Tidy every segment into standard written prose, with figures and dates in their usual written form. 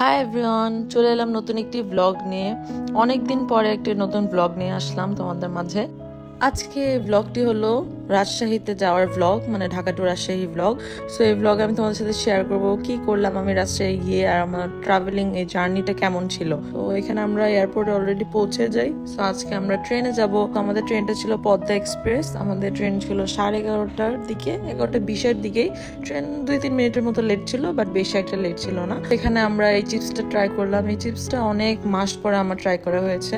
Hi everyone, চলে এলাম নতুন একটি ব্লগ নিয়ে। অনেকদিন পরে একটি নতুন ব্লগ নিয়ে আসলাম তোমাদের মাঝে। আজকে ব্লগটি হলো রাজশাহীতে যাওয়ার ব্লগ, মানে Dhaka to Rajshahi blog. So এই ব্লগে আমি তোমাদের সাথে শেয়ার করব কি করলাম আমি রাজশাহী গিয়ে, আর আমার ট্রাভেলিং এই জার্নিটা কেমন ছিল। তো এখানে আমরা এয়ারপোর্টে অলরেডি পৌঁছে যাই। সো আজকে আমরা ট্রেনে যাব। আমাদের ট্রেনটা ছিল পদ্মা এক্সপ্রেস। আমাদের ট্রেন ছিল 11:30টার দিকে, 11:20-এর দিকেই। ট্রেন 2-3 মিনিটের মতো লেট ছিল, বাট বেশি একটা লেট ছিল না। এখানে আমরা এই চিপসটা ট্রাই করলাম। এই চিপসটা অনেক মাস পরে আমার ট্রাই করা হয়েছে।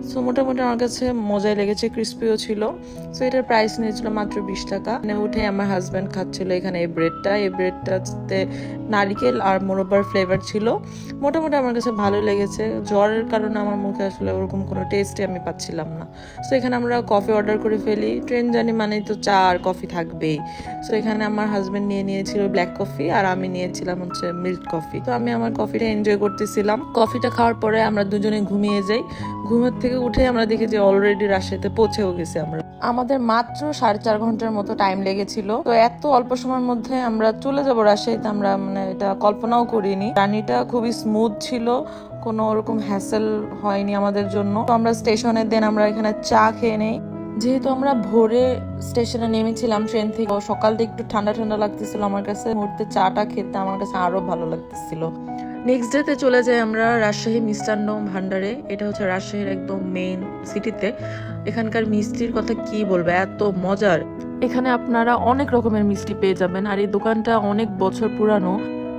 সো মোটামুটি আমার কাছে মজাই লেগেছে, ক্রিস্পিও ছিল। সো এটার প্রাইস নিয়েছিল মাত্র 20 টাকা। উঠে আমার হাজব্যান্ড খাচ্ছিল এখানে এই ব্রেডটাতে নারিকেল আর মোরব্বার ফ্লেভার ছিল। মোটামুটি আমার কাছে ভালো লেগেছে। জ্বরের কারণে আমার মুখে আসলে ওরকম কোনো টেস্টই আমি পাচ্ছিলাম না। সো এখানে আমরা কফি অর্ডার করে ফেলি। ট্রেন জার্নি মানেই তো চা আর কফি থাকবেই। সো এখানে আমার হাজব্যান্ড নিয়েছিল ব্ল্যাক কফি, আর আমি নিয়েছিলাম হচ্ছে মিল্ক কফি। তো আমি আমার কফিটা এনজয় করতেছিলাম। কফিটা খাওয়ার পরে আমরা দুজনে ঘুমিয়ে যাই। ঘুমের থেকে উঠে আমরা দেখি যে অলরেডি রাজশাহীতে পৌঁছেও গেছি আমরা। আমাদের মাত্র 4.5 ঘন্টার মতো টাইম লেগেছিল। তো এত অল্প সময়ের মধ্যে আমরা চলে যাবো রাজশাহীতে, আমরা এটা কল্পনাও করিনি। জার্নিটা খুবই স্মুথ ছিল, কোনো ওরকম হ্যাসেল হয়নি আমাদের জন্য। তো আমরা স্টেশনে আমরা এখানে চা খেয়ে নেই। যেহেতু আমরা ভোরে স্টেশনে নেমেছিলাম ট্রেন থেকে, সকালটা একটু ঠান্ডা ঠান্ডা লাগতেছিল আমার কাছে। মুহূর্তে চাটা খেতে আমার কাছে আরো ভালো লাগতেছিল। নেক্সট ডেতে চলে যাই আমরা রাজশাহী মিষ্টান্ন ভান্ডারে। এটা হচ্ছে রাজশাহীর একদম মেইন সিটিতে। এখানকার মিষ্টির কথা কি বলবো, এত মজার। এখানে আপনারা অনেক রকমের মিষ্টি পেয়ে যাবেন, আর এই দোকানটা অনেক বছর পুরানো।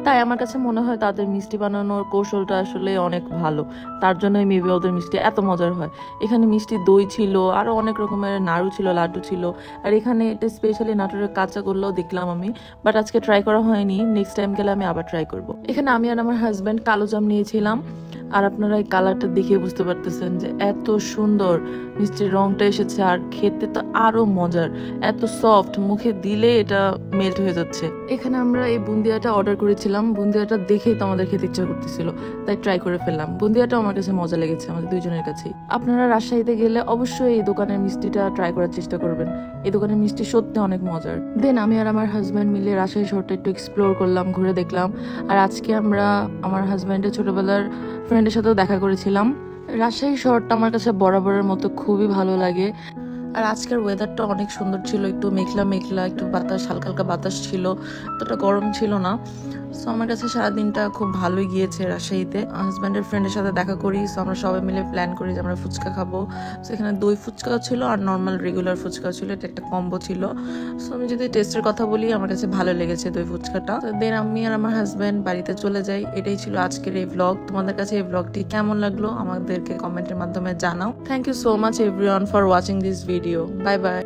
তাই আমার কাছে মনে হয় তাদের মিষ্টি বানানোর কৌশলটা আসলে অনেক ভালো। তার জন্যই মেবি ওদের মিষ্টি এত মজার হয়। এখানে মিষ্টি দই ছিল, আরো অনেক রকমের নাড়ু ছিল, লাড্ডু ছিল। আর এখানে এটা স্পেশালি নাটোরের কাঁচা গোল্লাও দেখলাম আমি, বাট আজকে ট্রাই করা হয়নি। নেক্সট টাইম গেলে আমি আবার ট্রাই করব। এখানে আমি আর আমার হাজব্যান্ড কালো জাম নিয়েছিলাম। আর আপনারা এই কালারটা দেখে বুঝতে পারতেছেন যে এত সুন্দর মিষ্টির রংটা এসেছে, আর খেতে তো আরো মজার, এত সফট, মুখে দিলে এটা মেল্ট হয়ে যাচ্ছে। এখানে আমরা এই বুন্দিয়াটা অর্ডার করেছিলাম। বুন্দিয়াটা দেখেই তো আমাদের খেতে ইচ্ছা করতেছিল, তাই ট্রাই করে ফেললাম। বুন্দিয়াটা আমার কাছে মজা লেগেছে, আমাদের দুইজনের কাছেই। আপনারা রাজশাহীতে গেলে অবশ্যই এই দোকানের মিষ্টিটা ট্রাই করার চেষ্টা করবেন। এই দোকানের মিষ্টি সত্যি অনেক মজার। দেন আমি আর আমার হাজব্যান্ড মিলে রাজশাহী শহরটা একটু এক্সপ্লোর করলাম, ঘুরে দেখলাম। আর আজকে আমরা আমার হাজব্যান্ডের ছোটবেলার ফ্রেন্ডের সাথেও দেখা করেছিলাম। রাজশাহী শহরটা আমার কাছে বরাবরের মতো খুবই ভালো লাগে। আর আজকের ওয়েদারটা অনেক সুন্দর ছিল, একটু মেঘলা মেঘলা, একটু বাতাস, হালকা হালকা বাতাস ছিল, অতটা গরম ছিল না। সো আমার কাছে সারাদিনটা খুব ভালোই গিয়েছে রাজশাহীতে। হাজব্যান্ডের ফ্রেন্ডের সাথে দেখা করি। সো আমরা সবাই মিলে প্ল্যান করি যে আমরা ফুচকা খাবো। সো এখানে দই ফুচকাও ছিল আর নর্মাল রেগুলার ফুচকাও ছিল, এটা একটা কম্বো ছিল। সো আমি যদি টেস্টের কথা বলি, আমার কাছে ভালো লেগেছে দই ফুচকাটা। দেন আমি আর আমার হাজব্যান্ড বাড়িতে চলে যাই। এটাই ছিল আজকের এই ব্লগ। তোমাদের কাছে এই ব্লগটি কেমন লাগলো আমাদেরকে কমেন্টের মাধ্যমে জানাও। Thank you so much everyone for watching this video. Bye by.